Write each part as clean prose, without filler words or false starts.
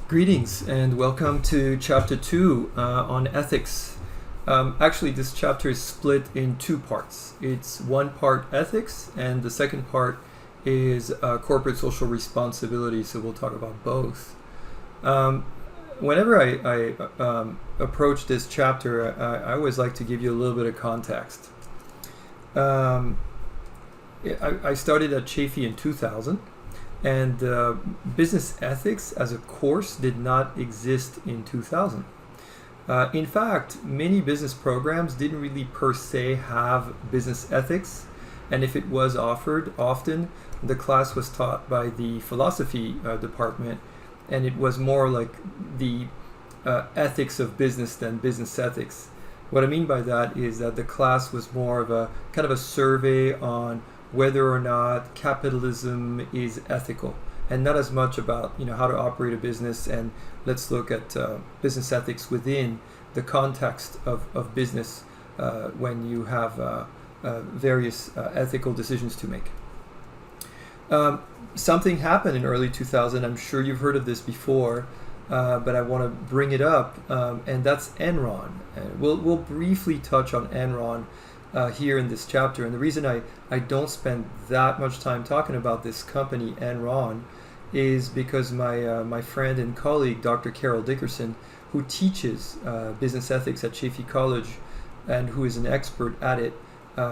Greetings and welcome to Chapter 2 on ethics. Actually, this chapter is split in two parts. It's one part ethics, and the second part is corporate social responsibility, so we'll talk about both. Whenever I approach this chapter, I always like to give you a little bit of context. I started at Chafee in 2000. And business ethics as a course did not exist in 2000. In fact, many business programs didn't really per se have business ethics. And if it was offered, often the class was taught by the philosophy department. And it was more like the ethics of business than business ethics. What I mean by that is that the class was more of a kind of a survey on whether or not capitalism is ethical, and not as much about how to operate a business. And let's look at business ethics within the context of business when you have various ethical decisions to make. Something happened in early 2000. I'm sure you've heard of this before, but I want to bring it up, and that's Enron. We'll briefly touch on Enron here in this chapter, and the reason I don't spend that much time talking about this company, Enron, is because my friend and colleague, Dr. Carol Dickerson, who teaches business ethics at Chafee College and who is an expert at it,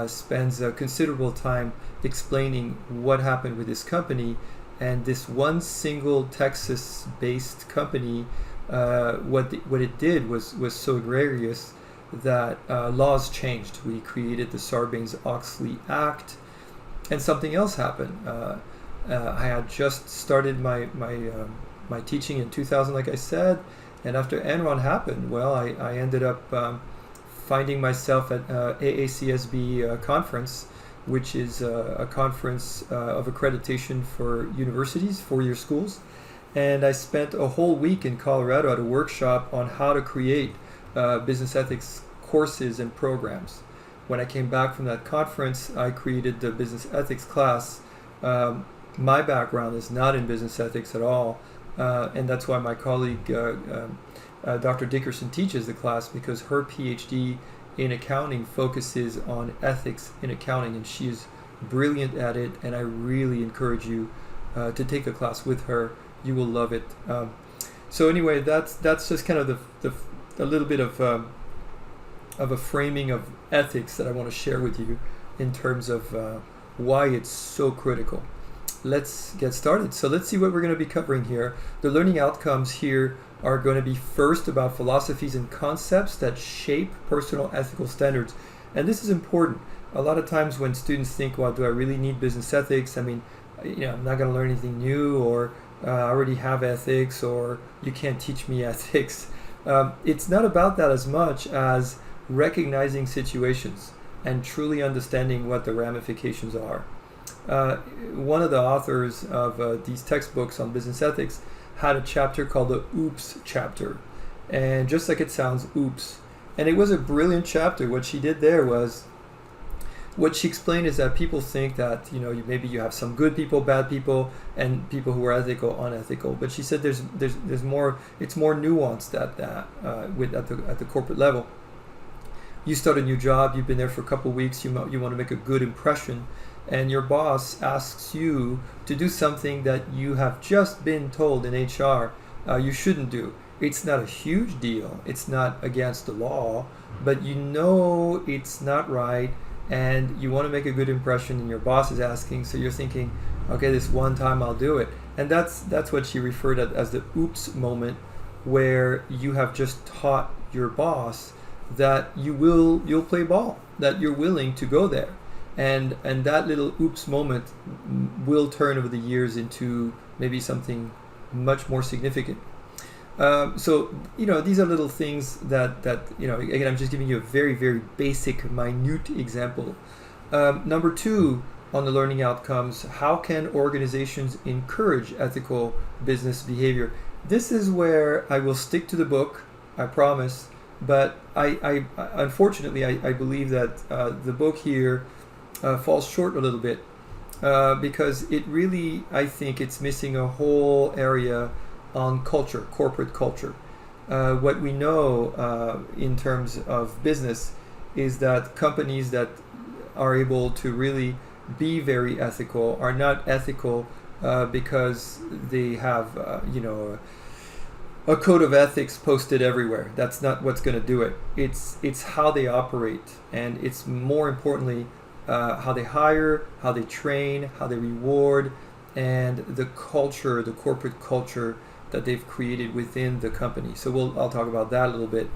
spends a considerable time explaining what happened with this company. And this one single Texas-based company, what it did was so egregious that laws changed. We created the Sarbanes-Oxley Act, and something else happened. I had just started my teaching in 2000, like I said, and after Enron happened, well, I ended up finding myself at AACSB conference, which is a conference of accreditation for universities, four-year schools, and I spent a whole week in Colorado at a workshop on how to create business ethics courses and programs. When I came back from that conference, I created the business ethics class. My background is not in business ethics at all, and that's why my colleague Dr. Dickerson teaches the class, because her PhD in accounting focuses on ethics in accounting, and she is brilliant at it, and I really encourage you to take the class with her. You will love it. So anyway, that's just kind of a little bit of a framing of ethics that I want to share with you in terms of why it's so critical. Let's get started. So let's see what we're going to be covering here. The learning outcomes here are going to be first about philosophies and concepts that shape personal ethical standards. And this is important. A lot of times when students think, well, do I really need business ethics? I mean, I'm not going to learn anything new, or I already have ethics, or you can't teach me ethics. It's not about that as much as recognizing situations and truly understanding what the ramifications are. One of the authors of these textbooks on business ethics had a chapter called the Oops chapter. And just like it sounds, oops. And it was a brilliant chapter. What she did there was, what she explained is that people think that maybe you have some good people, bad people, and people who are ethical, unethical. But she said there's more. It's more nuanced at that at the corporate level. You start a new job. You've been there for a couple of weeks. You want to make a good impression, and your boss asks you to do something that you have just been told in HR you shouldn't do. It's not a huge deal. It's not against the law, but it's not right. And you want to make a good impression, and your boss is asking, so you're thinking, okay, this one time I'll do it. And that's what she referred to as the oops moment, where you have just taught your boss that you'll play ball, that you're willing to go there. And that little oops moment will turn over the years into maybe something much more significant. So these are little things that again, I'm just giving you a very, very basic, minute example. Number two on the learning outcomes: how can organizations encourage ethical business behavior? This is where I will stick to the book, I promise. But I unfortunately I believe that the book here falls short a little bit because it really, I think it's missing a whole area on culture, corporate culture. What we know in terms of business is that companies that are able to really be very ethical are not ethical because they have, a code of ethics posted everywhere. That's not what's going to do it. It's how they operate, and it's more importantly how they hire, how they train, how they reward, and the culture, the corporate culture that they've created within the company. So I'll talk about that a little bit.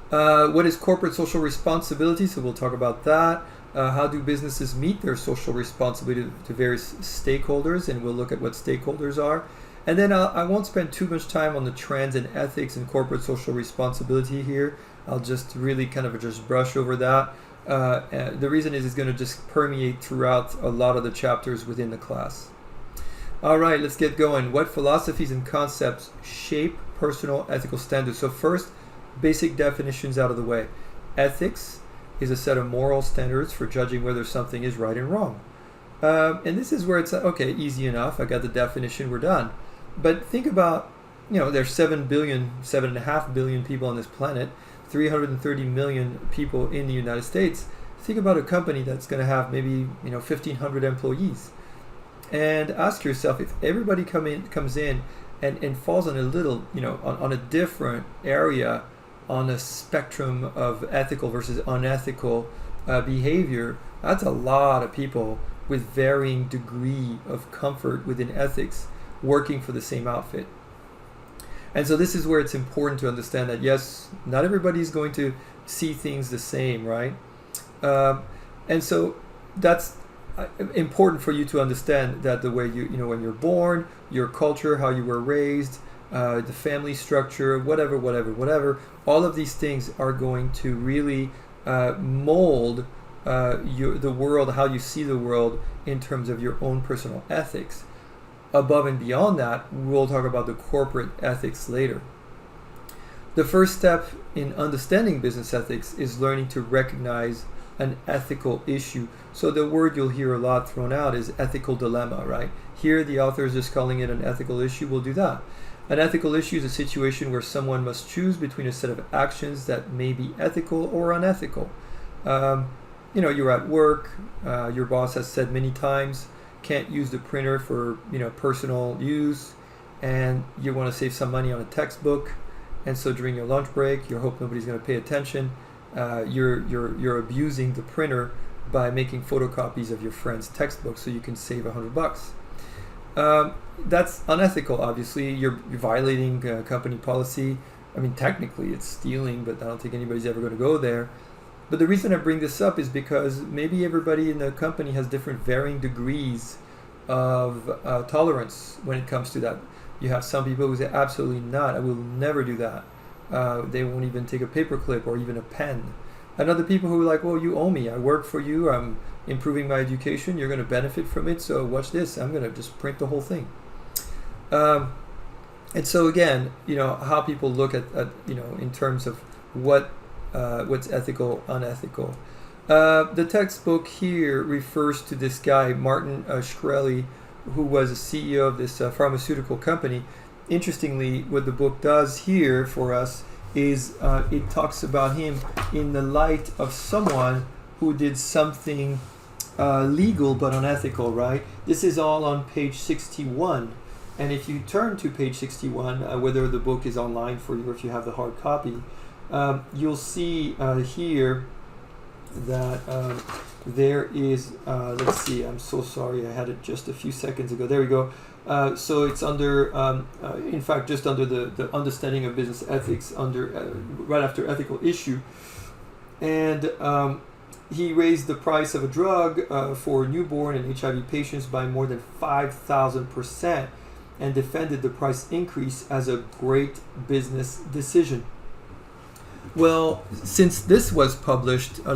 What is corporate social responsibility? So we'll talk about that. How do businesses meet their social responsibility to various stakeholders? And we'll look at what stakeholders are. And then I won't spend too much time on the trends in ethics and corporate social responsibility here. I'll just really kind of just brush over that. The reason is it's going to just permeate throughout a lot of the chapters within the class. All right, let's get going. What philosophies and concepts shape personal ethical standards? So first, basic definitions out of the way. Ethics is a set of moral standards for judging whether something is right and wrong. And this is where it's, okay, easy enough. I got the definition, we're done. But think about, there's 7.5 billion people on this planet, 330 million people in the United States. Think about a company that's going to have maybe 1,500 employees, and ask yourself, if everybody comes in and falls on a little, on a different area on a spectrum of ethical versus unethical behavior, that's a lot of people with varying degree of comfort within ethics working for the same outfit. And so this is where it's important to understand that, yes, not everybody is going to see things the same, right? And so that's important for you to understand that the way when you're born, your culture, how you were raised, the family structure, whatever, all of these things are going to really mold the world, how you see the world in terms of your own personal ethics. Above and beyond that, we'll talk about the corporate ethics later. The first step in understanding business ethics is learning to recognize an ethical issue. So the word you'll hear a lot thrown out is ethical dilemma, right? Here the author is just calling it an ethical issue. We'll do that. An ethical issue is a situation where someone must choose between a set of actions that may be ethical or unethical. You're at work, your boss has said many times, can't use the printer for personal use, and you want to save some money on a textbook, and so during your lunch break, you hope nobody's going to pay attention. You're abusing the printer by making photocopies of your friend's textbook so you can save $100. That's unethical. Obviously, you're violating company policy. I mean, technically, it's stealing, but I don't think anybody's ever going to go there. But the reason I bring this up is because maybe everybody in the company has different varying degrees of tolerance when it comes to that. You have some people who say, absolutely not, I will never do that. They won't even take a paperclip or even a pen. And other people who are like, well, you owe me. I work for you. I'm improving my education. You're going to benefit from it. So watch this. I'm going to just print the whole thing. And so again, how people look at in terms of what's ethical, unethical. The textbook here refers to this guy, Martin Shkreli, who was a CEO of this pharmaceutical company. Interestingly, what the book does here for us is it talks about him in the light of someone who did something legal but unethical, right? This is all on page 61. And if you turn to page 61, whether the book is online for you or if you have the hard copy, you'll see here that there is, let's see, I'm so sorry, I had it just a few seconds ago. There we go. So it's under, in fact, just under the understanding of business ethics, right after ethical issue. And he raised the price of a drug for newborn and HIV patients by more than 5,000% and defended the price increase as a great business decision. Well, since this was published I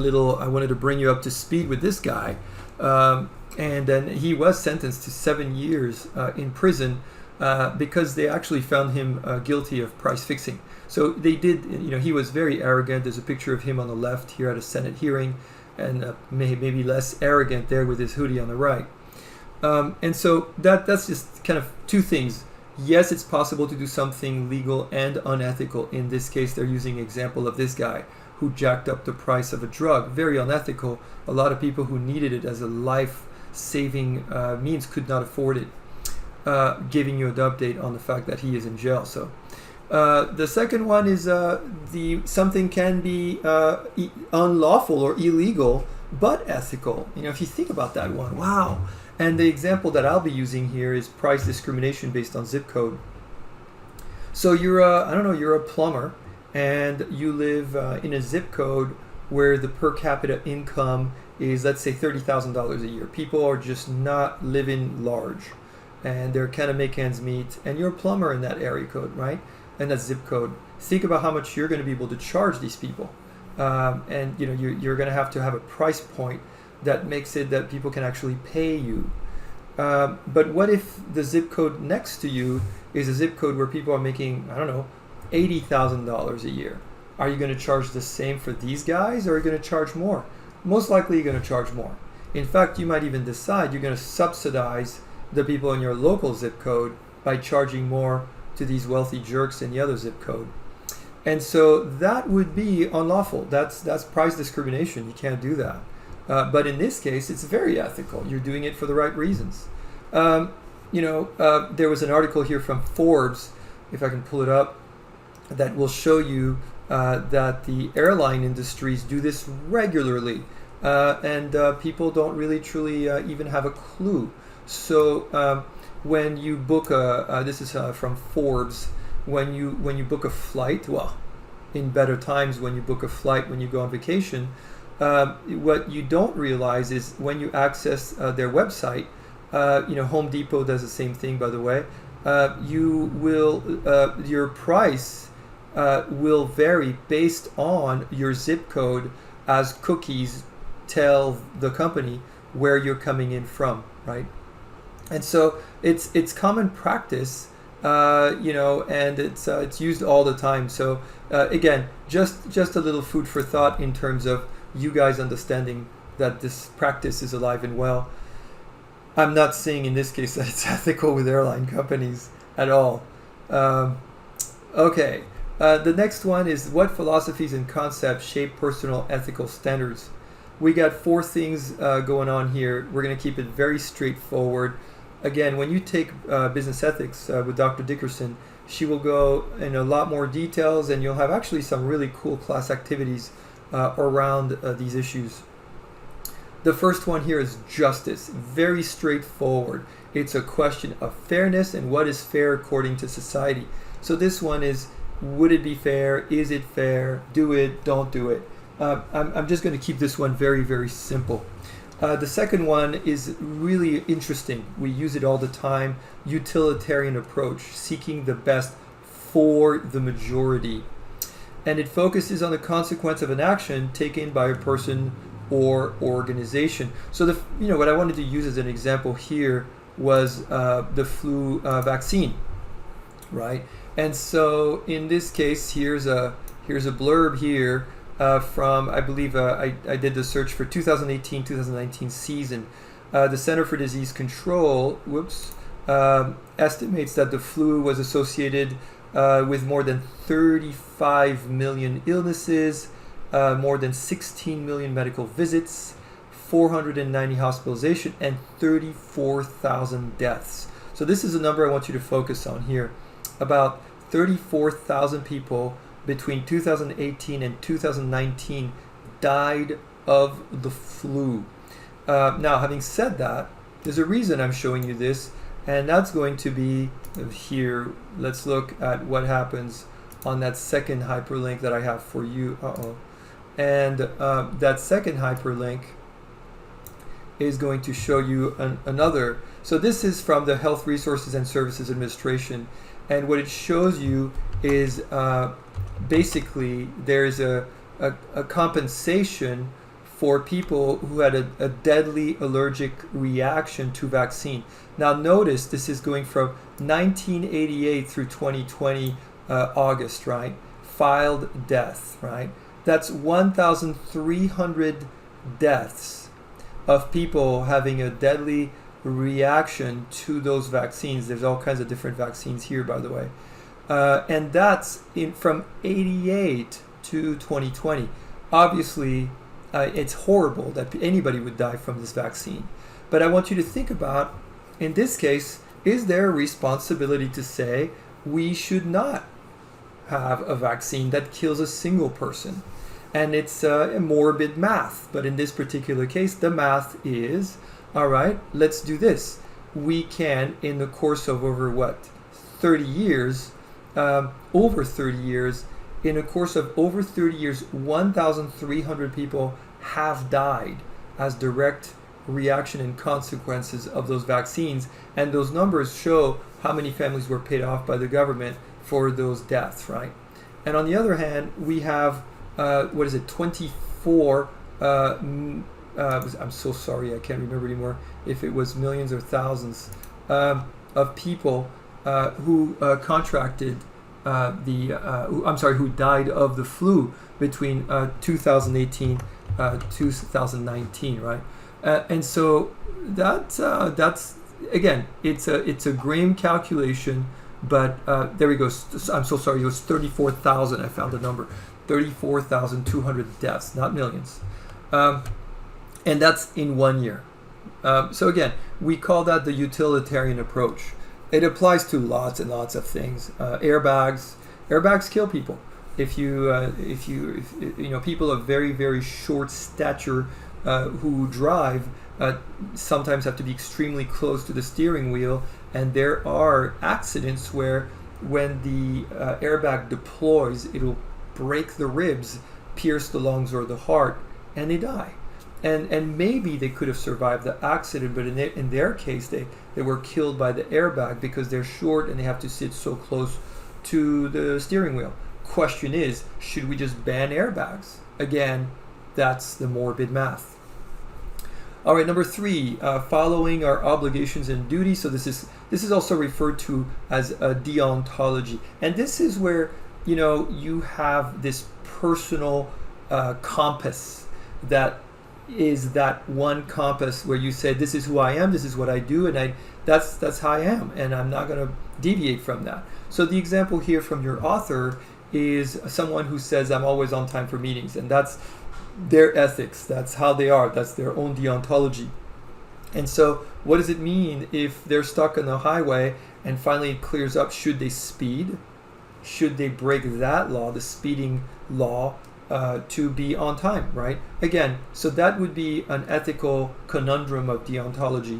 wanted to bring you up to speed with this guy. And then he was sentenced to 7 years in prison because they actually found him guilty of price fixing. So they did, he was very arrogant. There's a picture of him on the left here at a Senate hearing, and maybe less arrogant there with his hoodie on the right. And so that's just kind of two things. Yes, it's possible to do something legal and unethical. In this case, they're using example of this guy who jacked up the price of a drug. Very unethical. A lot of people who needed it as a life-saving means could not afford it. Giving you an update on the fact that he is in jail. So the second one is something can be unlawful or illegal, but ethical. If you think about that one, wow. And the example that I'll be using here is price discrimination based on zip code. So you're a plumber, and you live in a zip code where the per capita income is, let's say, $30,000 a year. People are just not living large, and they're kind of make ends meet. And you're a plumber in that area code, right? And that zip code. Think about how much you're going to be able to charge these people, and you're going to have a price point that makes it that people can actually pay you. But what if the zip code next to you is a zip code where people are making, $80,000 a year? Are you going to charge the same for these guys, or are you going to charge more? Most likely you're going to charge more. In fact, you might even decide you're going to subsidize the people in your local zip code by charging more to these wealthy jerks in the other zip code. And so that would be unlawful. That's price discrimination. You can't do that. But in this case, it's very ethical. You're doing it for the right reasons. There was an article here from Forbes, if I can pull it up, that will show you that the airline industries do this regularly, and people don't really truly even have a clue. So when you book this is from Forbes, when you book a flight, well, in better times, when you book a flight when you go on vacation, what you don't realize is when you access their website, Home Depot does the same thing, by the way. Your price will vary based on your zip code, as cookies tell the company where you're coming in from, right? And so it's common practice, and it's used all the time. So again, just a little food for thought in terms of you guys understanding that this practice is alive and well. I'm not saying in this case that it's ethical with airline companies at all. Okay, the next one is what philosophies and concepts shape personal ethical standards. We got 4 things going on here. We're going to keep it very straightforward. Again, when you take business ethics with Dr. Dickerson, she will go in a lot more details, and you'll have actually some really cool class activities around these issues. The first one here is justice. Very straightforward. It's a question of fairness and what is fair according to society. So this one is, would it be fair? Is it fair? Do it, don't do it. I'm just going to keep this one very, very simple. The second one is really interesting. We use it all the time. Utilitarian approach, seeking the best for the majority. And it focuses on the consequence of an action taken by a person or organization. So what I wanted to use as an example here was the flu vaccine, right? And so in this case, here's a blurb here from, I believe I did the search for 2018-2019 season. The Center for Disease Control estimates that the flu was associated with more than 35 million illnesses, more than 16 million medical visits, 490 hospitalization, and 34,000 deaths. So this is a number I want you to focus on here. About 34,000 people between 2018 and 2019 died of the flu. Now, having said that, there's a reason I'm showing you this, and that's going to be here. Let's look at what happens on that second hyperlink that I have for you. And that second hyperlink is going to show you another. So this is from the Health Resources and Services Administration, and what it shows you is basically there's a compensation for people who had a deadly allergic reaction to vaccine. Now notice this is going from 1988 through 2020 August, right? Filed death, right? That's 1,300 deaths of people having a deadly reaction to those vaccines. There's all kinds of different vaccines here, by the way. And that's from 88 to 2020. Obviously, it's horrible that anybody would die from this vaccine. But I want you to think about, in this case, is there a responsibility to say we should not have a vaccine that kills a single person? And it's a morbid math. But in this particular case, the math is, all right, let's do this. We can, in the course of over 30 years, over 30 years, in a course of over 30 years, 1,300 people have died as direct reaction and consequences of those vaccines. And those numbers show how many families were paid off by the government for those deaths, right? And on the other hand, we have, 24, I'm so sorry, I can't remember anymore if it was millions or thousands of people who contracted who died of the flu between 2018 2019, right? And so that's again, it's a grim calculation, but there we go. I'm so sorry. It was 34,000. I found the number, 34,200 deaths, not millions, and that's in 1 year. So again, we call that the utilitarian approach. It applies to lots and lots of things. Airbags kill people. If people of very, very short stature who drive sometimes have to be extremely close to the steering wheel, and there are accidents where when the airbag deploys, it'll break the ribs, pierce the lungs or the heart, and they die. And maybe they could have survived the accident, but in their case, they were killed by the airbag because they're short and they have to sit so close to the steering wheel. Question is, should we just ban airbags? Again, that's the morbid math. All right, number 3, following our obligations and duties. So this is also referred to as a deontology, and this is where you have this personal compass that is that one compass where you say, this is who I am, this is what I do, and that's how I am, and I'm not going to deviate from that. So the example here from your author is someone who says, I'm always on time for meetings, and that's their ethics, that's how they are, that's their own deontology. And so what does it mean if they're stuck on the highway and finally it clears up? Should they speed? Should they break that law, the speeding law, to be on time, right? Again, so that would be an ethical conundrum of deontology.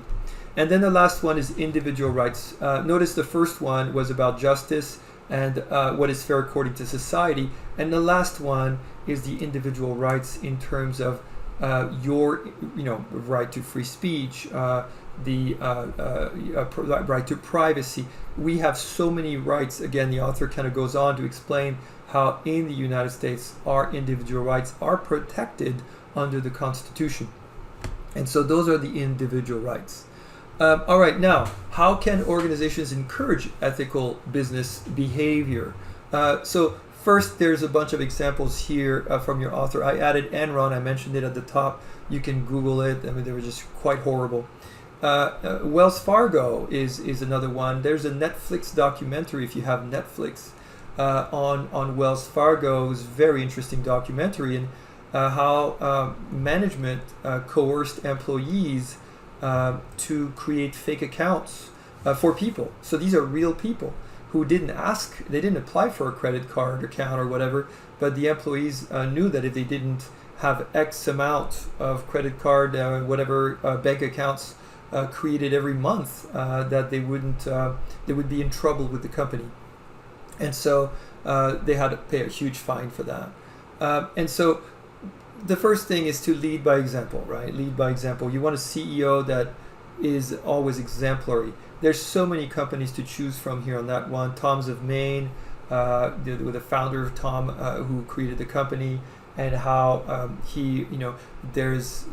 And then the last one is individual rights. Notice the first one was about justice and what is fair according to society. And the last one is the individual rights in terms of your right to free speech, the right to privacy. We have so many rights. Again, the author kind of goes on to explain how in the United States our individual rights are protected under the Constitution. And so those are the individual rights. All right, now, how can organizations encourage ethical business behavior? So first, there's a bunch of examples here from your author. I added Enron. I mentioned it at the top. You can Google it. I mean, they were just quite horrible. Wells Fargo is another one. There's a Netflix documentary, if you have Netflix, on Wells Fargo. It was a very interesting documentary, and how management coerced employees to create fake accounts for people. So these are real people who didn't ask, they didn't apply for a credit card account or whatever, but the employees knew that if they didn't have X amount of credit card, whatever bank accounts created every month, that they would be in trouble with the company. And so they had to pay a huge fine for that. And so the first thing is to lead by example, right? Lead by example. You want a CEO that is always exemplary. There's so many companies to choose from here on that one. Tom's of Maine, with the founder of Tom, who created the company, and how he, there's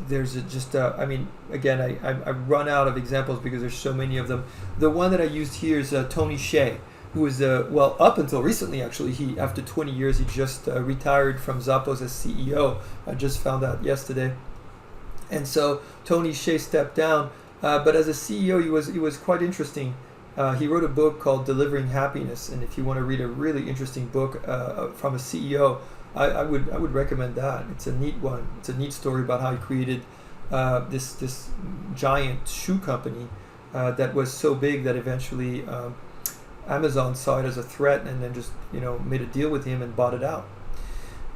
I mean, again, I run out of examples because there's so many of them. The one that I used here is Tony Hsieh, who is, up until recently, actually, after 20 years, he just retired from Zappos as CEO. I just found out yesterday. And so Tony Hsieh stepped down But as a CEO, he was quite interesting. He wrote a book called Delivering Happiness, and if you want to read a really interesting book from a CEO, I would recommend that. It's a neat one. It's a neat story about how he created this giant shoe company that was so big that eventually Amazon saw it as a threat and then just made a deal with him and bought it out.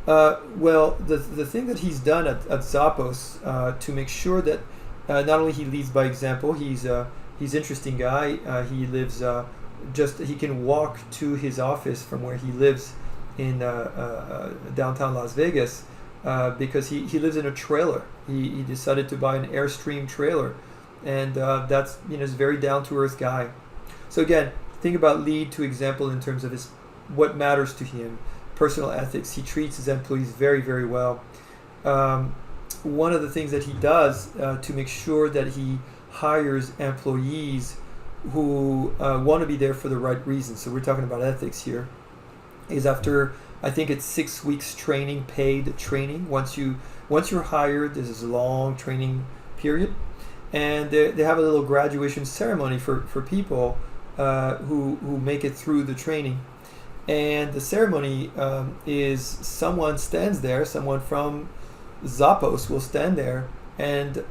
Well, the thing that he's done at Zappos to make sure that not only he leads by example, he's an interesting guy. He lives he can walk to his office from where he lives in downtown Las Vegas because he lives in a trailer. He decided to buy an Airstream trailer, and that's he's a very down to earth guy. So again, think about lead to example in terms of what matters to him. Personal ethics. He treats his employees very, very well. One of the things that he does to make sure that he hires employees who want to be there for the right reasons, so we're talking about ethics here, is after, I think it's 6 weeks training, paid training. Once you're hired, there's this long training period, and they have a little graduation ceremony for people who make it through the training. And the ceremony is someone from Zappos will stand there and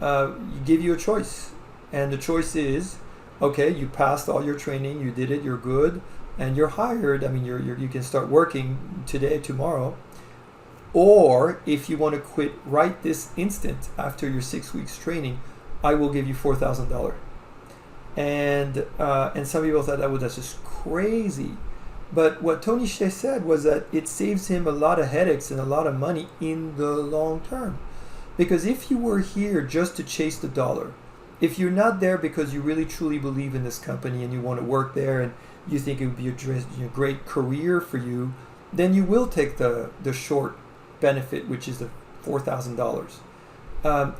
give you a choice. And the choice is, okay, you passed all your training, you did it, you're good, and you're hired. I mean, you can start working today, tomorrow. Or if you want to quit right this instant after your 6 weeks training, I will give you $4,000. And some people thought that's just crazy. But what Tony Hsieh said was that it saves him a lot of headaches and a lot of money in the long term. Because if you were here just to chase the dollar, if you're not there because you really truly believe in this company and you want to work there and you think it would be a great career for you, then you will take the short benefit, which is the $4,000.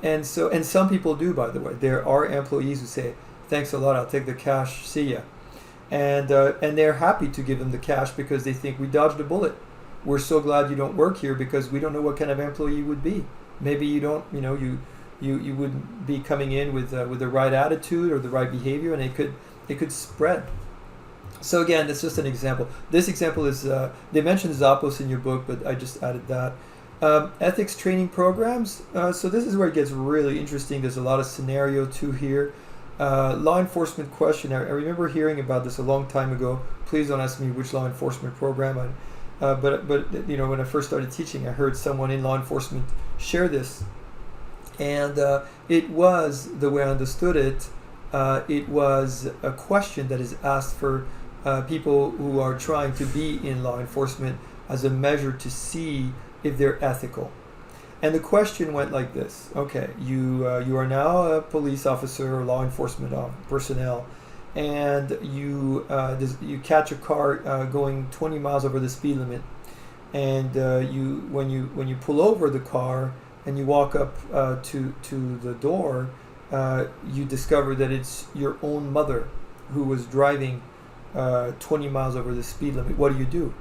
And some people do, by the way. There are employees who say, thanks a lot, I'll take the cash, see ya. And they're happy to give them the cash because they think we dodged a bullet. We're so glad you don't work here because we don't know what kind of employee you would be. Maybe you don't, you wouldn't be coming in with the right attitude or the right behavior, and it could spread. So again, that's just an example. This example is they mentioned Zappos in your book, but I just added that. Ethics training programs. So this is where it gets really interesting. There's a lot of scenario too here. Law enforcement question. I remember hearing about this a long time ago. Please don't ask me which law enforcement program. But when I first started teaching, I heard someone in law enforcement share this, and it was, the way I understood it, it was a question that is asked for people who are trying to be in law enforcement as a measure to see if they're ethical. And the question went like this: okay, you are now a police officer or law enforcement personnel, and you catch a car going 20 miles over the speed limit, and when you pull over the car and you walk up to the door, you discover that it's your own mother who was driving 20 miles over the speed limit. What do?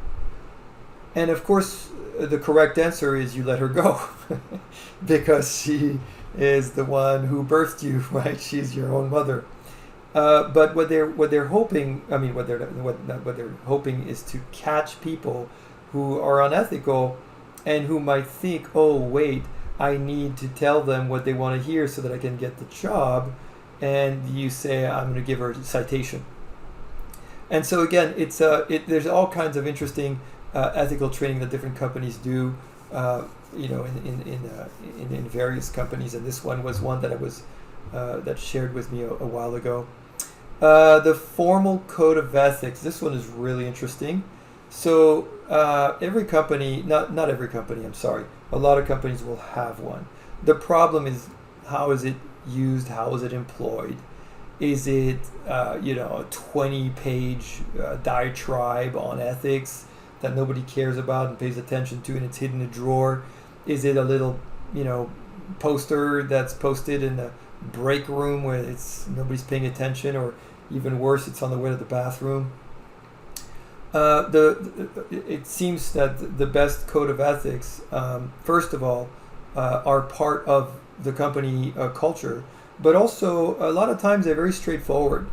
And of course, the correct answer is you let her go, because she is the one who birthed you, right? She's your own mother. But what they're hoping, what they're hoping is to catch people who are unethical and who might think, oh wait, I need to tell them what they want to hear so that I can get the job. And you say, I'm going to give her a citation. And so again, there's all kinds of interesting ethical training that different companies do, in various companies, and this one was one that that shared with me a while ago. The formal code of ethics. This one is really interesting. So every company, not every company, I'm sorry, a lot of companies will have one. The problem is, how is it used? How is it employed? Is it a 20-page diatribe on ethics that nobody cares about and pays attention to, and it's hidden in a drawer? Is it a little, poster that's posted in the break room where nobody's paying attention, or even worse, it's on the way to the bathroom? It seems that the best code of ethics, first of all, are part of the company culture. but also a lot of times they're very straightforward.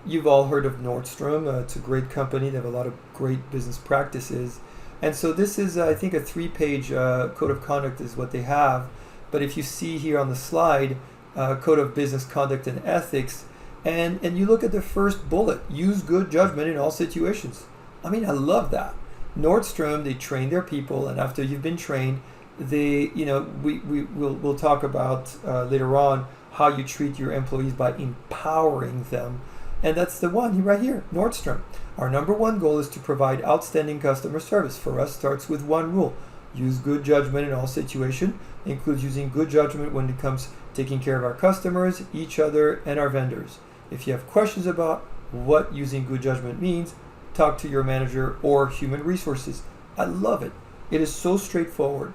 You've all heard of Nordstrom. It's a great company. They have a lot of great business practices. And so this is, I think, a 3-page code of conduct is what they have. But if you see here on the slide, code of business conduct and ethics, and you look at the first bullet, use good judgment in all situations. I mean, I love that. Nordstrom, they train their people, and after you've been trained, we'll talk about later on how you treat your employees by empowering them. And that's the one right here, Nordstrom. Our number one goal is to provide outstanding customer service. For us, starts with one rule. Use good judgment in all situations. Includes using good judgment when it comes taking care of our customers, each other, and our vendors. If you have questions about what using good judgment means, talk to your manager or human resources. I love it. It is so straightforward.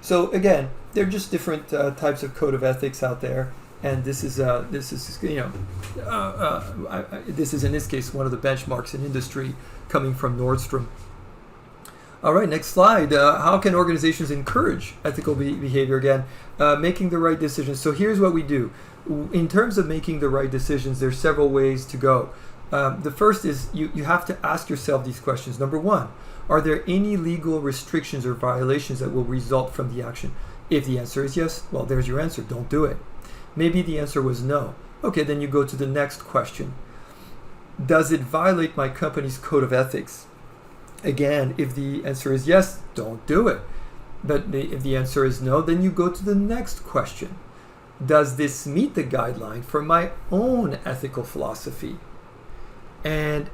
So again, they're just different types of code of ethics out there, and this is in this case one of the benchmarks in industry coming from Nordstrom. All right, next slide. How can organizations encourage ethical behavior? Again, making the right decisions. So here's what we do. In terms of making the right decisions, there's several ways to go. The first is you have to ask yourself these questions. Number one, are there any legal restrictions or violations that will result from the action? If the answer is yes, well, there's your answer. Don't do it. Maybe the answer was no. Okay, then you go to the next question. Does it violate my company's code of ethics? Again, if the answer is yes, don't do it. But if the answer is no, then you go to the next question. Does this meet the guideline for my own ethical philosophy? And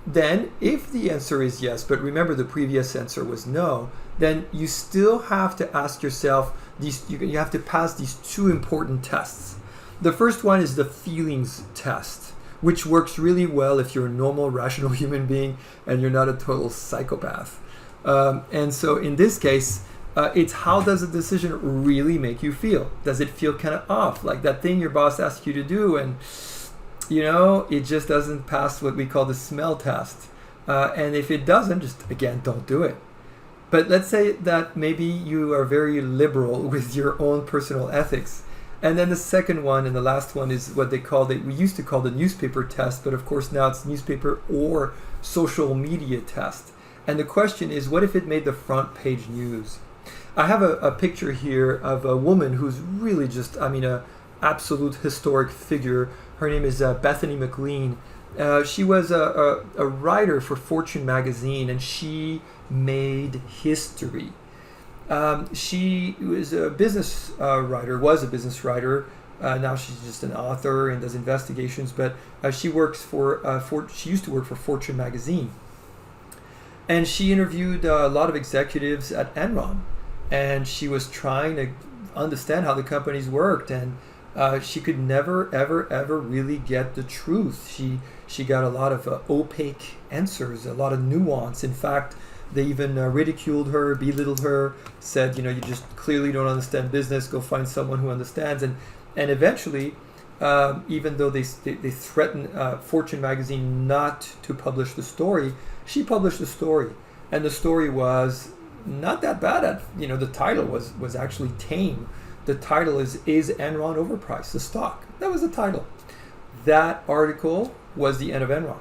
then if the answer is yes, but remember the previous answer was no, then you still have to ask yourself, you have to pass these two important tests. The first one is the feelings test, which works really well if you're a normal, rational human being and you're not a total psychopath. And so in this case, it's how does a decision really make you feel? Does it feel kind of off, like that thing your boss asked you to do and it just doesn't pass what we call the smell test. And if it doesn't, just again, don't do it. But let's say that maybe you are very liberal with your own personal ethics. And then the second one and the last one is what we used to call the newspaper test, but of course now it's newspaper or social media test. And the question is, what if it made the front page news? I have a picture here of a woman who's really just, a absolute historic figure. Her name is Bethany McLean. She was a writer for Fortune magazine, and she made history. She was a business writer. Now she's just an author and does investigations, but she used to work for Fortune magazine. And she interviewed a lot of executives at Enron, and she was trying to understand how the companies worked, and she could never, ever really get the truth. She got a lot of opaque answers, a lot of nuance. In fact, they even ridiculed her, belittled her, said, you just clearly don't understand business, go find someone who understands. And eventually, even though they threatened Fortune magazine not to publish the story, she published the story. And the story was not that bad. The title was actually tame. The title is Enron Overpriced, the stock? That was the title. That article was the end of Enron.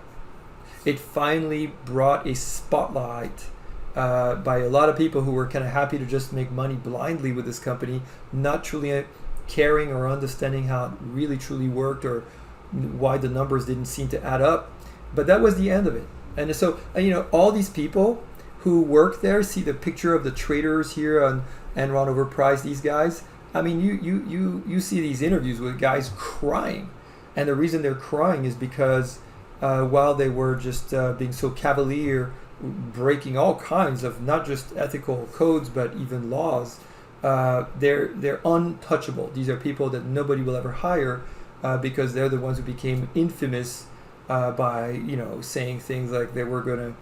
It finally brought a spotlight by a lot of people who were kind of happy to just make money blindly with this company, not truly caring or understanding how it really truly worked or why the numbers didn't seem to add up. But that was the end of it. And so, all these people who work there, see the picture of the traders here on Enron Overpriced, these guys. You see these interviews with guys crying. And the reason they're crying is because while they were just being so cavalier, breaking all kinds of not just ethical codes but even laws, they're untouchable. These are people that nobody will ever hire because they're the ones who became infamous by saying things like they were going to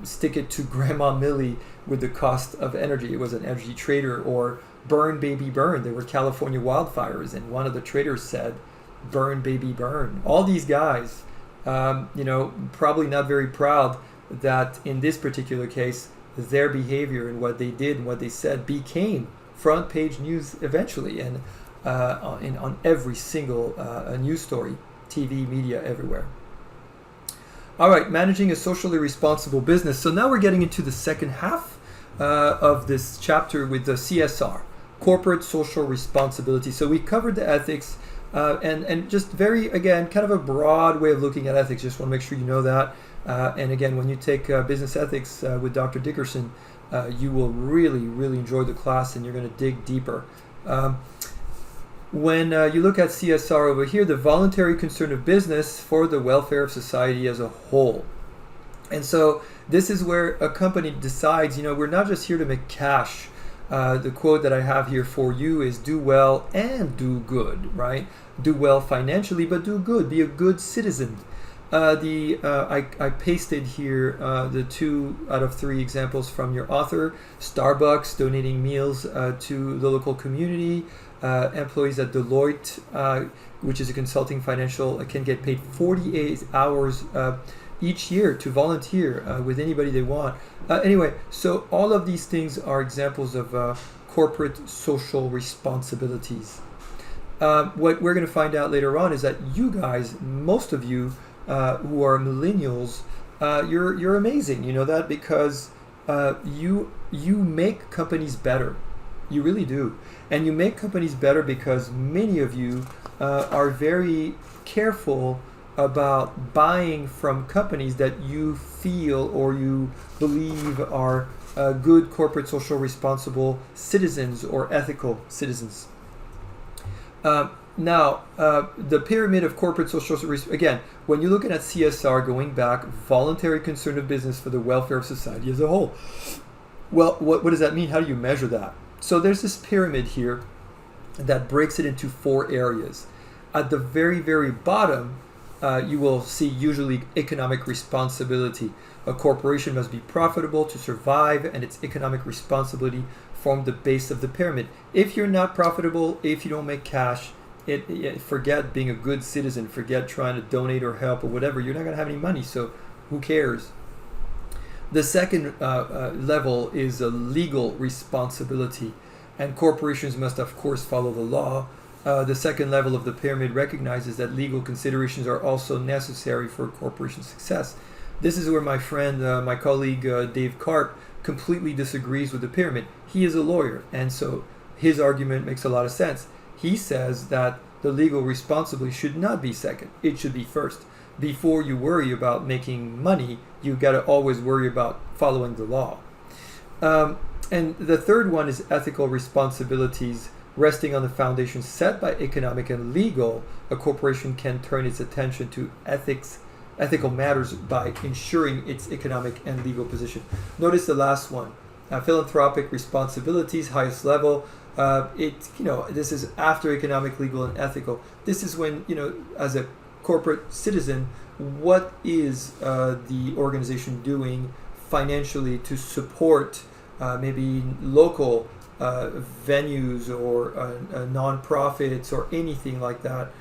stick it to Grandma Millie with the cost of energy. It was an energy trader. Or burn baby burn. There were California wildfires, and one of the traders said, "Burn baby burn." All these guys, probably not very proud that in this particular case, their behavior and what they did and what they said became front page news eventually, and on every single news story, TV, media, everywhere. All right, managing a socially responsible business. So now we're getting into the second half of this chapter with the CSR, corporate social responsibility. So we covered the ethics and just very, again, kind of a broad way of looking at ethics. Just want to make sure you know that. And again, when you take business ethics with Dr. Dickerson, you will really, really enjoy the class, and you're going to dig deeper. When you look at CSR over here, the voluntary concern of business for the welfare of society as a whole. And so this is where a company decides, we're not just here to make cash. The quote that I have here for you is do well and do good, right? Do well financially, but do good. Be a good citizen. I pasted here the 2 out of 3 examples from your author. Starbucks donating meals to the local community. Employees at Deloitte, which is a consulting financial, can get paid 48 hours each year to volunteer with anybody they want. Anyway, so all of these things are examples of corporate social responsibilities. What we're going to find out later on is that you guys, most of you who are millennials, you're amazing. You know that because you make companies better. You really do. And you make companies better because many of you are very careful about buying from companies that you feel or you believe are good corporate social responsible citizens or ethical citizens. Now, the pyramid of corporate social again, when you're looking at CSR going back, voluntary concern of business for the welfare of society as a whole. Well, what does that mean? How do you measure that? So there's this pyramid here that breaks it into 4 areas. At the very, very bottom, you will see usually economic responsibility. A corporation must be profitable to survive, and its economic responsibility form the base of the pyramid. If you're not profitable, if you don't make cash, forget being a good citizen, forget trying to donate or help or whatever. You're not going to have any money, so who cares? The second level is a legal responsibility, and corporations must, of course, follow the law. The second level of the pyramid recognizes that legal considerations are also necessary for corporation success. This is where my friend, my colleague Dave Karp, completely disagrees with the pyramid. He is a lawyer, and so his argument makes a lot of sense. He says that the legal responsibility should not be second. It should be first. Before you worry about making money, you got to always worry about following the law. And the third one is ethical responsibilities. Resting on the foundation set by economic and legal, a corporation can turn its attention to ethical matters by ensuring its economic and legal position. Notice the last one, philanthropic responsibilities, highest level. This is after economic, legal, and ethical. This is when, as a corporate citizen, what is the organization doing financially to support maybe local venues or non-profits or anything like that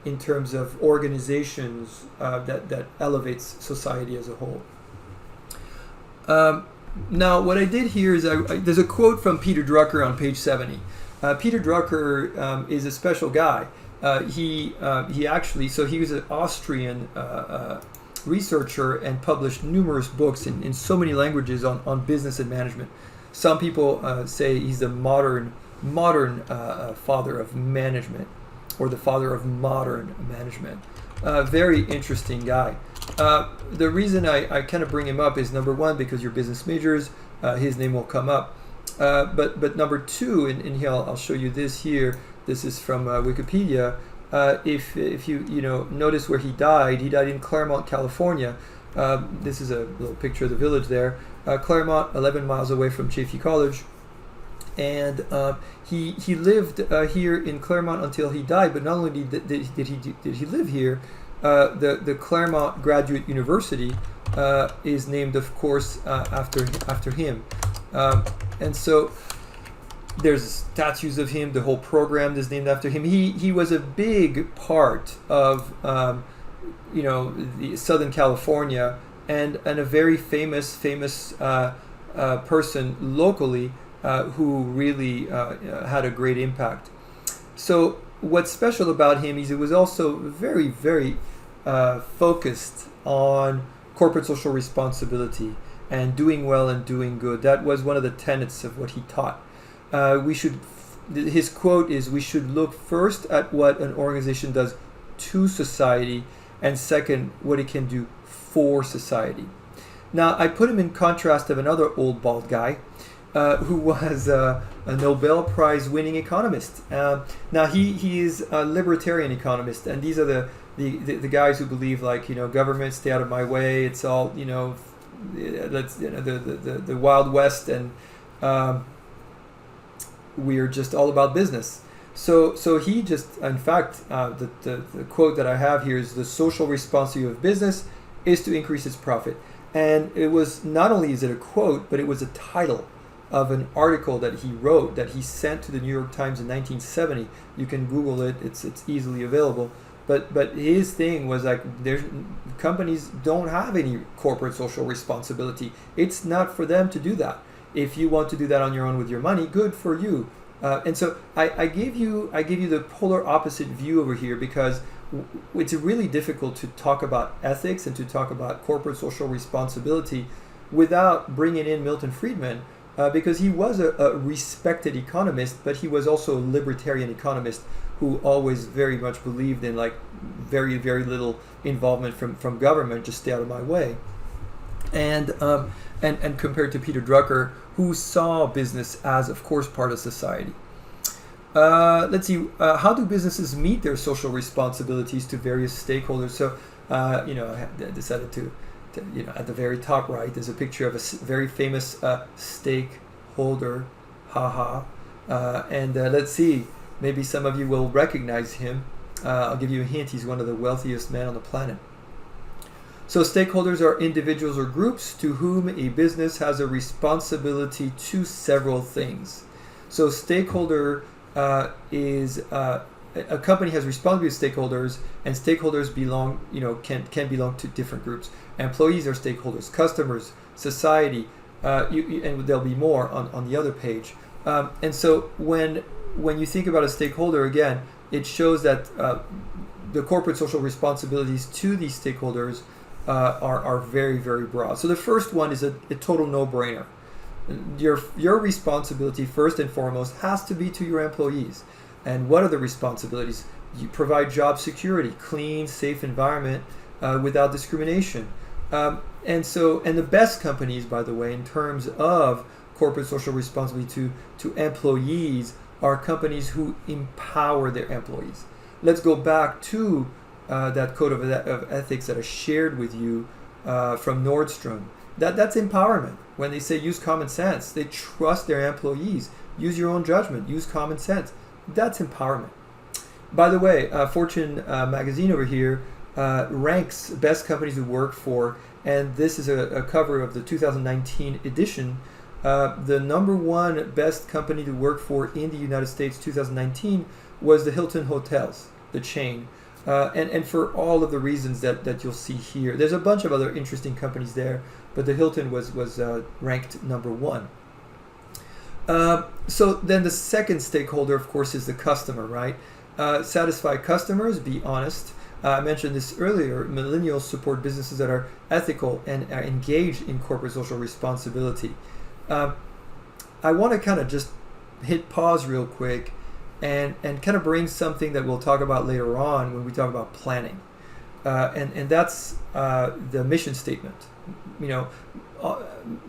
in terms of organizations that elevates society as a whole. Now, what I did here is there's a quote from Peter Drucker on page 70. Peter Drucker is a special guy. He was an Austrian researcher and published numerous books in so many languages on business and management. Some people say he's the modern father of management, or the father of modern management. Very interesting guy. The reason I kind of bring him up is, number one, because you're business majors, his name will come up. But number two, and here I'll show you this here. This is from Wikipedia. If you notice where he died in Claremont, California. This is a little picture of the village there. Claremont, 11 miles away from Chaffey College. And he lived here in Claremont until he died. But not only did he live here, the Claremont Graduate University is named, of course, after him. And so there's statues of him. The whole program is named after him. He was a big part of the Southern California, and a very famous person locally. who really had a great impact. So what's special about him is he was also very, very focused on corporate social responsibility and doing well and doing good. That was one of the tenets of what he taught. His quote is, "We should look first at what an organization does to society, and second, what it can do for society." Now, I put him in contrast of another old bald guy who was a Nobel Prize winning economist. Now, he is a libertarian economist, and these are the guys who believe, like, government, stay out of my way. It's all, let's, the Wild West, and we're just all about business. So he just, in fact, the quote that I have here is, "The social responsibility of business is to increase its profit." And it was, not only is it a quote, but it was a title of an article that he wrote, that he sent to the New York Times in 1970. You can Google it; it's easily available. But his thing was like, companies don't have any corporate social responsibility. It's not for them to do that. If you want to do that on your own with your money, good for you. And so I gave you the polar opposite view over here, because it's really difficult to talk about ethics and to talk about corporate social responsibility without bringing in Milton Friedman, because he was a respected economist, but he was also a libertarian economist who always very much believed in, like, very, very little involvement from government, just stay out of my way. And compared to Peter Drucker, who saw business as, of course, part of society. Let's see, how do businesses meet their social responsibilities to various stakeholders? So, I decided to, at the very top right, there's a picture of a very famous stakeholder, haha. And let's see, maybe some of you will recognize him. I'll give you a hint, he's one of the wealthiest men on the planet. So stakeholders are individuals or groups to whom a business has a responsibility to several things. So stakeholder is a company has responsibility to stakeholders, and stakeholders can belong to different groups. Employees are stakeholders, customers, society, and there'll be more on the other page. And so when you think about a stakeholder, again, it shows that the corporate social responsibilities to these stakeholders are very, very broad. So the first one is a total no-brainer. Your responsibility, first and foremost, has to be to your employees. And what are the responsibilities? You provide job security, clean, safe environment without discrimination. And the best companies, by the way, in terms of corporate social responsibility to employees, are companies who empower their employees. Let's go back to that code of ethics that I shared with you from Nordstrom. That's empowerment. When they say use common sense, they trust their employees. Use your own judgment. Use common sense. That's empowerment. By the way, Fortune magazine over here ranks best companies to work for, and this is a cover of the 2019 edition. The number one best company to work for in the United States 2019 was the Hilton Hotels, the chain. And for all of the reasons that you'll see here. There's a bunch of other interesting companies there, but the Hilton was ranked number one. So then the second stakeholder, of course, is the customer, right? Satisfy customers, be honest. I mentioned this earlier. Millennials support businesses that are ethical and are engaged in corporate social responsibility. I want to kind of just hit pause real quick and kind of bring something that we'll talk about later on when we talk about planning. And that's the mission statement.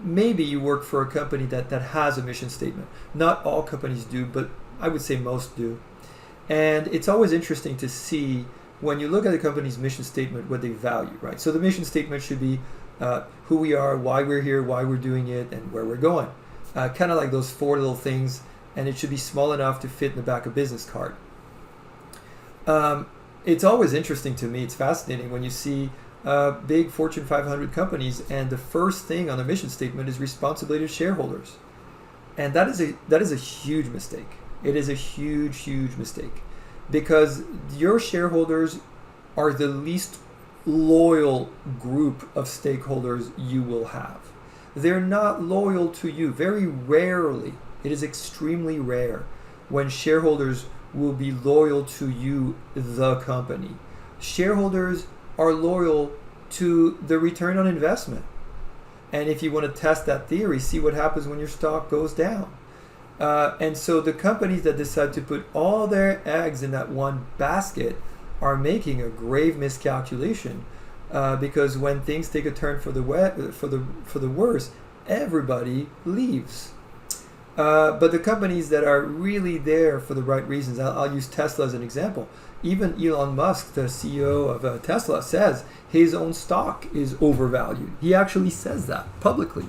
Maybe you work for a company that has a mission statement. Not all companies do, but I would say most do. And it's always interesting to see, when you look at a company's mission statement, what they value, right? So the mission statement should be who we are, why we're here, why we're doing it, and where we're going. Kind of like those four little things, and it should be small enough to fit in the back of a business card. It's always interesting to me, it's fascinating when you see big Fortune 500 companies, and the first thing on the mission statement is responsibility to shareholders. And that is a huge mistake. It is a huge, huge mistake, because your shareholders are the least loyal group of stakeholders you will have. They're not loyal to you. Very rarely It is extremely rare when shareholders will be loyal to you, the company. Shareholders are loyal to the return on investment. And if you want to test that theory, see what happens when your stock goes down. And so the companies that decide to put all their eggs in that one basket are making a grave miscalculation, because when things take a turn for the worse, everybody leaves. But the companies that are really there for the right reasons, I'll use Tesla as an example. Even Elon Musk, the CEO of Tesla, says his own stock is overvalued. He actually says that publicly.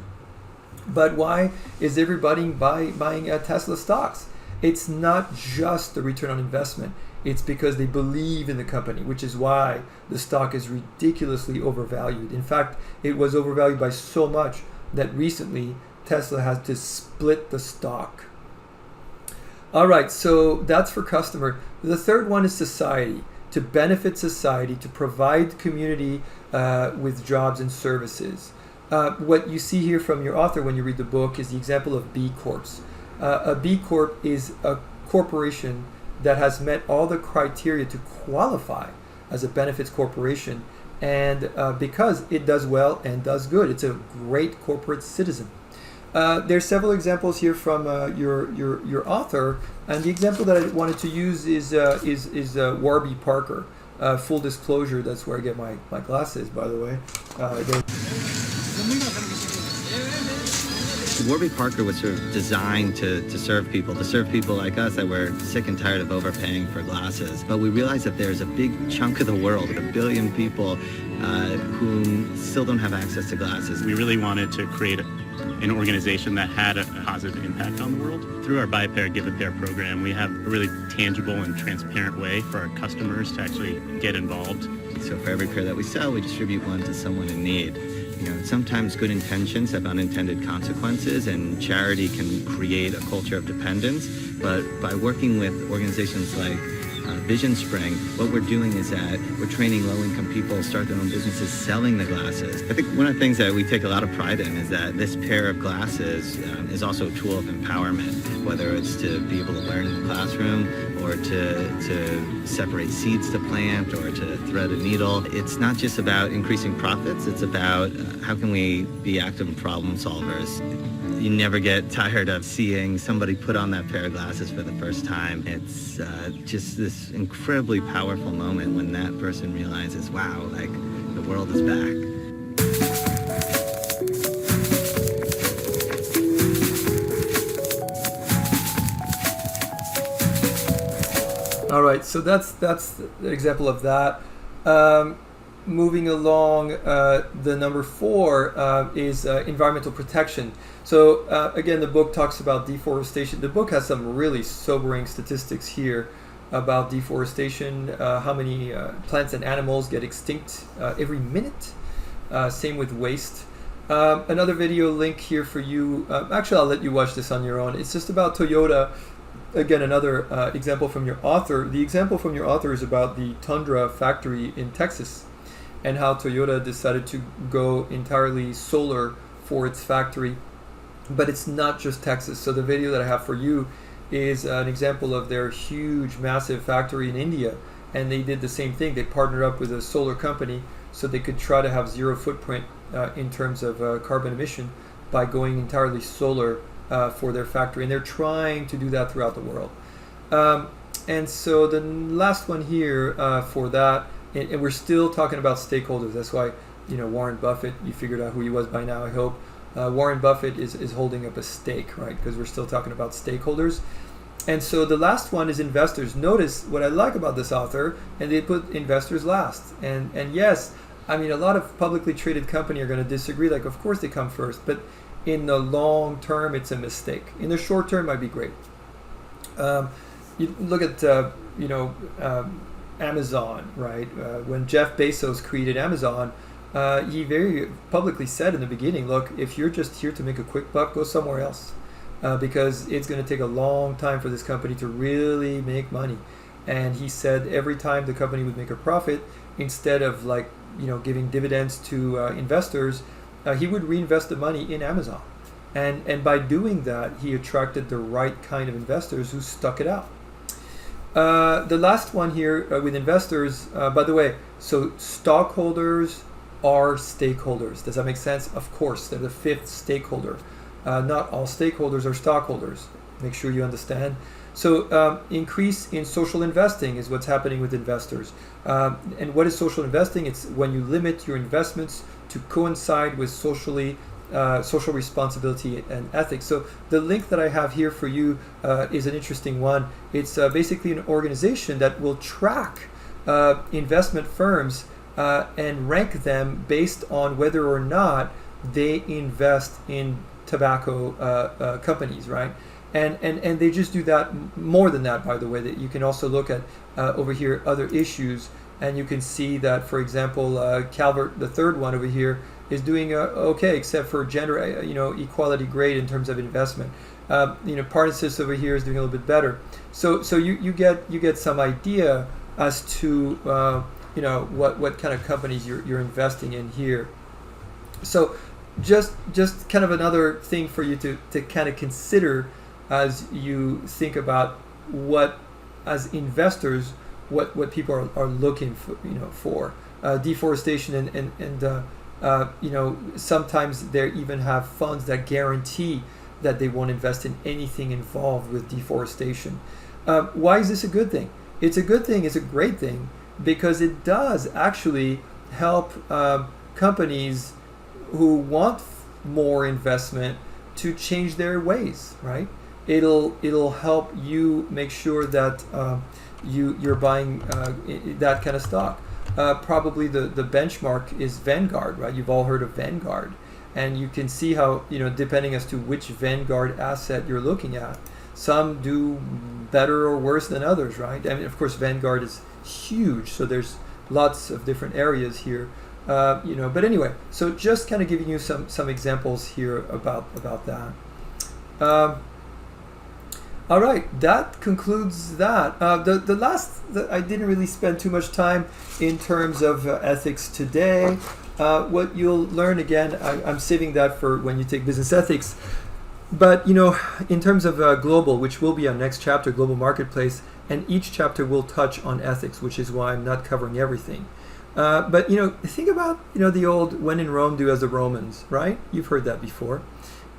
But why is everybody buying Tesla stocks? It's not just the return on investment. It's because they believe in the company, which is why the stock is ridiculously overvalued. In fact, it was overvalued by so much that recently Tesla has to split the stock. All right, so that's for customer. The third one is society. To benefit society, to provide community with jobs and services. What you see here from your author when you read the book is the example of B Corps. A B Corp is a corporation that has met all the criteria to qualify as a benefits corporation, and because it does well and does good, it's a great corporate citizen. There's several examples here from your author, and the example that I wanted to use is Warby Parker. Full disclosure, that's where I get my glasses, by the way. Warby Parker was sort of designed to serve people like us that were sick and tired of overpaying for glasses. But we realized that there's a big chunk of the world, 1 billion people, who still don't have access to glasses. We really wanted to create an organization that had a positive impact on the world. Through our Buy a Pair, Give a Pair program, we have a really tangible and transparent way for our customers to actually get involved. So for every pair that we sell, we distribute one to someone in need. Sometimes good intentions have unintended consequences, and charity can create a culture of dependence. But by working with organizations like Vision Spring, what we're doing is that we're training low-income people to start their own businesses selling the glasses. I think one of the things that we take a lot of pride in is that this pair of glasses is also a tool of empowerment, whether it's to be able to learn in the classroom or to separate seeds to plant or to thread a needle. It's not just about increasing profits, it's about how can we be active problem solvers. You never get tired of seeing somebody put on that pair of glasses for the first time. It's just this incredibly powerful moment when that person realizes, wow, like the world is back. All right, so that's the example of that. Moving along, the number 4 is environmental protection. So again, the book talks about deforestation. The book has some really sobering statistics here about deforestation, how many plants and animals get extinct every minute. Same with waste. Another video link here for you. Actually, I'll let you watch this on your own. It's just about Toyota. Again, another example from your author. The example from your author is about the Tundra factory in Texas and how Toyota decided to go entirely solar for its factory. But it's not just Texas. So the video that I have for you is an example of their huge, massive factory in India. And they did the same thing. They partnered up with a solar company so they could try to have zero footprint in terms of carbon emission by going entirely solar for their factory. And they're trying to do that throughout the world. And so the last one here for that, and we're still talking about stakeholders. That's why, Warren Buffett, you figured out who he was by now, I hope. Warren Buffett is holding up a stake, right? Because we're still talking about stakeholders. And so the last one is investors. Notice what I like about this author, and they put investors last. And yes, I mean, a lot of publicly traded companies are going to disagree. Like, of course they come first, but in the long term, it's a mistake. In the short term, it might be great. You look at, Amazon, right? When Jeff Bezos created Amazon, he very publicly said in the beginning, look, if you're just here to make a quick buck, go somewhere else. Because it's going to take a long time for this company to really make money. And he said every time the company would make a profit, instead of giving dividends to investors, he would reinvest the money in Amazon. And by doing that, he attracted the right kind of investors who stuck it out. The last one here with investors, by the way, so stockholders are stakeholders. Does that make sense? Of course, they're the fifth stakeholder. Not all stakeholders are stockholders. Make sure you understand. So increase in social investing is what's happening with investors. And what is social investing? It's when you limit your investments to coincide with social responsibility and ethics. So the link that I have here for you is an interesting one. It's basically an organization that will track investment firms and rank them based on whether or not they invest in tobacco companies, right? And they just do that. More than that, by the way, that you can also look at over here other issues, and you can see that, for example, Calvert, the third one over here, is doing okay, except for gender, equality grade in terms of investment. Parnassus over here is doing a little bit better. So you get some idea as to what kind of companies you're investing in here. So just kind of another thing for you to kind of consider as you think about what, as investors, what people are looking for, deforestation and sometimes they even have funds that guarantee that they won't invest in anything involved with deforestation. Why is this a good thing? It's a good thing. It's a great thing because it does actually help companies who want more investment to change their ways, right? It'll help you make sure that you're buying that kind of stock. Probably the benchmark is Vanguard, right? You've all heard of Vanguard, and you can see how depending as to which Vanguard asset you're looking at, some do better or worse than others, right? I mean, of course, Vanguard is huge, so there's lots of different areas here, But anyway, so just kind of giving you some examples here about that. All right, that concludes that. The last, I didn't really spend too much time in terms of ethics today. What you'll learn, again, I'm saving that for when you take business ethics. But, in terms of global, which will be our next chapter, global marketplace, and each chapter will touch on ethics, which is why I'm not covering everything. But, think about, the old, when in Rome, do as the Romans, right? You've heard that before.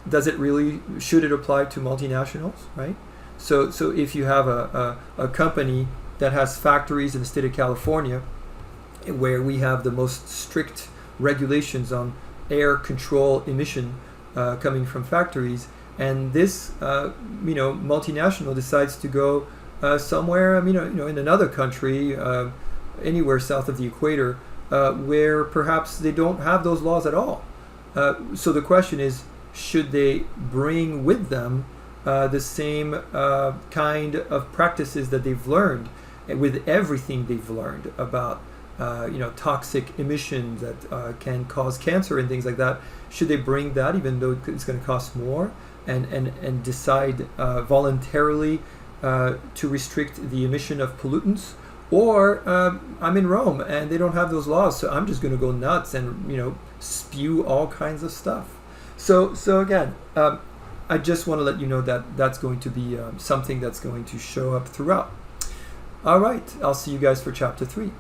Should it apply to multinationals, right? So if you have a company that has factories in the state of California, where we have the most strict regulations on air control emission coming from factories, and this multinational decides to go somewhere, in another country, anywhere south of the equator, where perhaps they don't have those laws at all. So the question is, should they bring with them the same kind of practices that they've learned, with everything they've learned about toxic emissions that can cause cancer and things like that? Should they bring that, even though it's going to cost more, and decide voluntarily to restrict the emission of pollutants? Or I'm in Rome and they don't have those laws, so I'm just going to go nuts and spew all kinds of stuff. So again, I just want to let you know that that's going to be something that's going to show up throughout. All right, I'll see you guys for chapter 3.